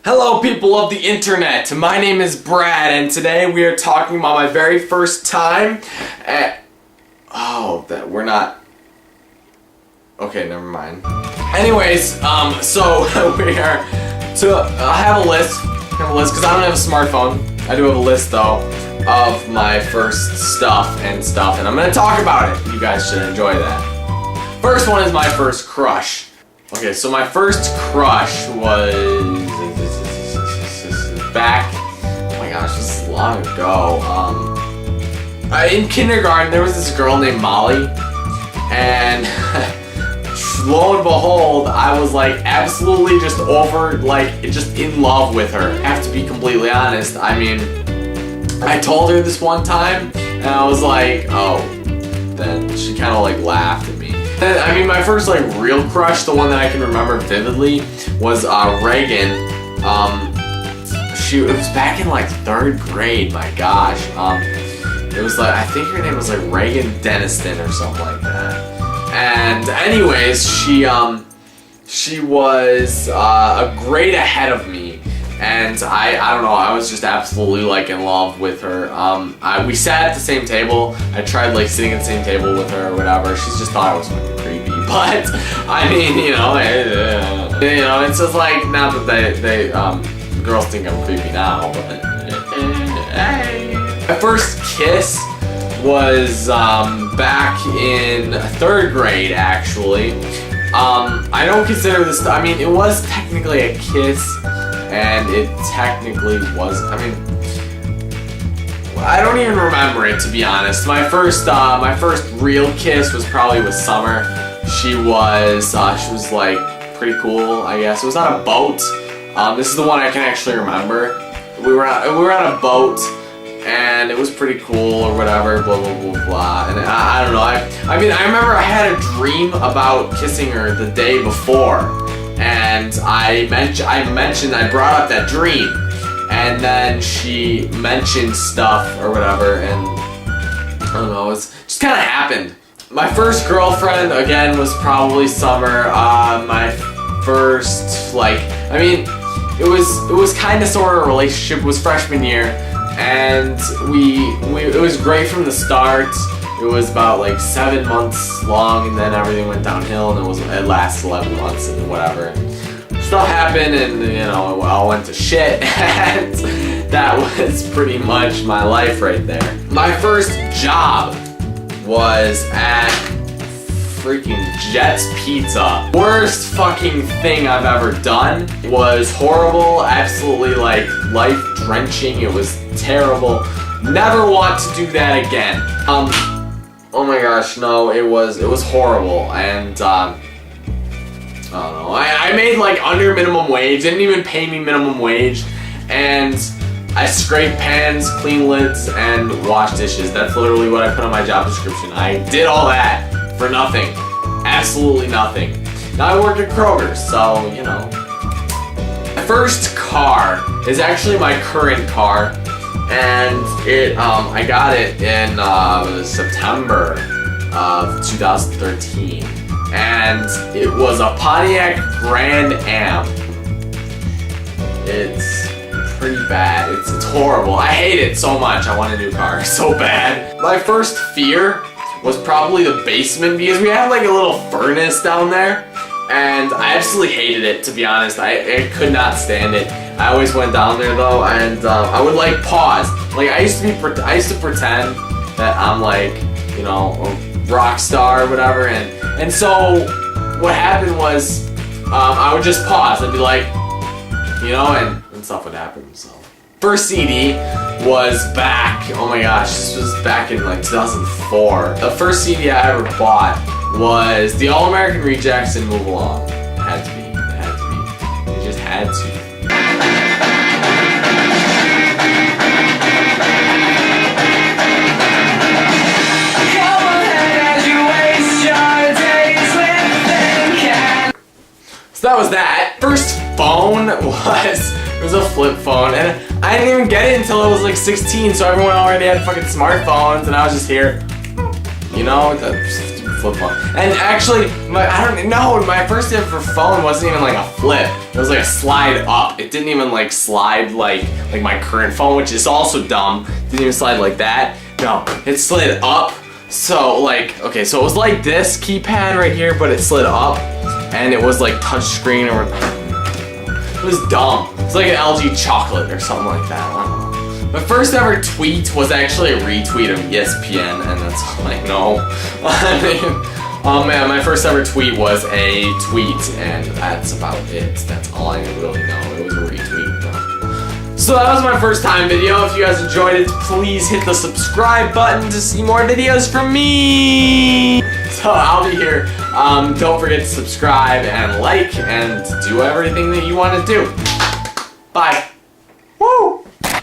Hello people of the internet, my name is Brad and today we are talking about my very first time at... we're not... Okay, never mind. Anyways, so we are... I have a list, because I don't have a smartphone. I do have a list though of my first stuff, and I'm gonna talk about it. You guys should enjoy that. First one is my first crush. Okay, so my first crush was back, oh my gosh, this is long ago. In kindergarten, there was this girl named Molly, and lo and behold, I was like absolutely just just in love with her. I have to be completely honest. I mean, I told her this one time, and I was like, oh, then she kind of like laughed at me. And, I mean, my first like real crush, the one that I can remember vividly, was Reagan. It was back in like 3rd grade, my gosh. It was like, I think her name was like Reagan Deniston or something like that. And anyways, she was a grade ahead of me. And I don't know, I was just absolutely like in love with her. We sat at the same table. I tried like sitting at the same table with her or whatever. She just thought I was fucking creepy. But I mean, it's just like, not that girls think I'm creepy now, but my first kiss was back in 3rd grade, actually. I don't consider this, I mean, it was technically a kiss, and it technically was, I mean, I don't even remember it, to be honest. My first real kiss was probably with Summer. She was like pretty cool, I guess. It was on a boat. This is the one I can actually remember. We were on a boat, and it was pretty cool or whatever, blah blah blah blah. And I don't know. I mean, I remember I had a dream about kissing her the day before, and I brought up that dream, and then she mentioned stuff or whatever, and I don't know. It just kind of happened. My first girlfriend again was probably Summer. My first, like, I mean, it was kind of sort of a relationship. It was freshman year, and it was great from the start. It was about like 7 months long, and then everything went downhill, and it lasted 11 months and whatever. And stuff happened, and it all went to shit, and that was pretty much my life right there. My first job was at freaking Jet's Pizza. Worst fucking thing I've ever done. It was horrible, absolutely like life-drenching. It was terrible. Never want to do that again. Oh my gosh, no, it was horrible, and I don't know. I made like under minimum wage. Didn't even pay me minimum wage, and I scrape pans, clean lids, and wash dishes. That's literally what I put on my job description. I did all that for nothing. Absolutely nothing. Now I work at Kroger's, so, you know. My first car is actually my current car, and I got it in September of 2013, and it was a Pontiac Grand Am. It's pretty bad. It's horrible. I hate it so much. I want a new car so bad. My first fear was probably the basement, because we had like a little furnace down there, and I absolutely hated it, to be honest. I could not stand it. I always went down there though, and I would like pause. Like I used to pretend that I'm like, you know, a rock star or whatever, and so what happened was I would just pause. I'd be like, you know, and stuff would happen. So first CD was back, oh my gosh, this was back in like 2004. The first CD I ever bought was the All American Rejects and Move Along. It had to be. It just had to. So that was that. First phone was a flip phone, and I didn't even get it until I was like 16, so everyone already had fucking smartphones, and I was just here, you know, the flip phone. And actually, my first ever phone wasn't even like a flip. It was like a slide up. It didn't even like slide like my current phone, which is also dumb. Didn't even slide like that. No, it slid up. So like, okay, so it was like this keypad right here, but it slid up, and it was like touch screen or it was dumb. It's like an LG chocolate or something like that. I don't know. My first ever tweet was actually a retweet of ESPN, and that's all I know. I mean, oh man, my first ever tweet was a tweet, and that's about it. That's all I really know. It was a retweet, though. So that was my first time video. If you guys enjoyed it, please hit the subscribe button to see more videos from me. So I'll be here. Don't forget to subscribe and like and do everything that you want to do. Bye.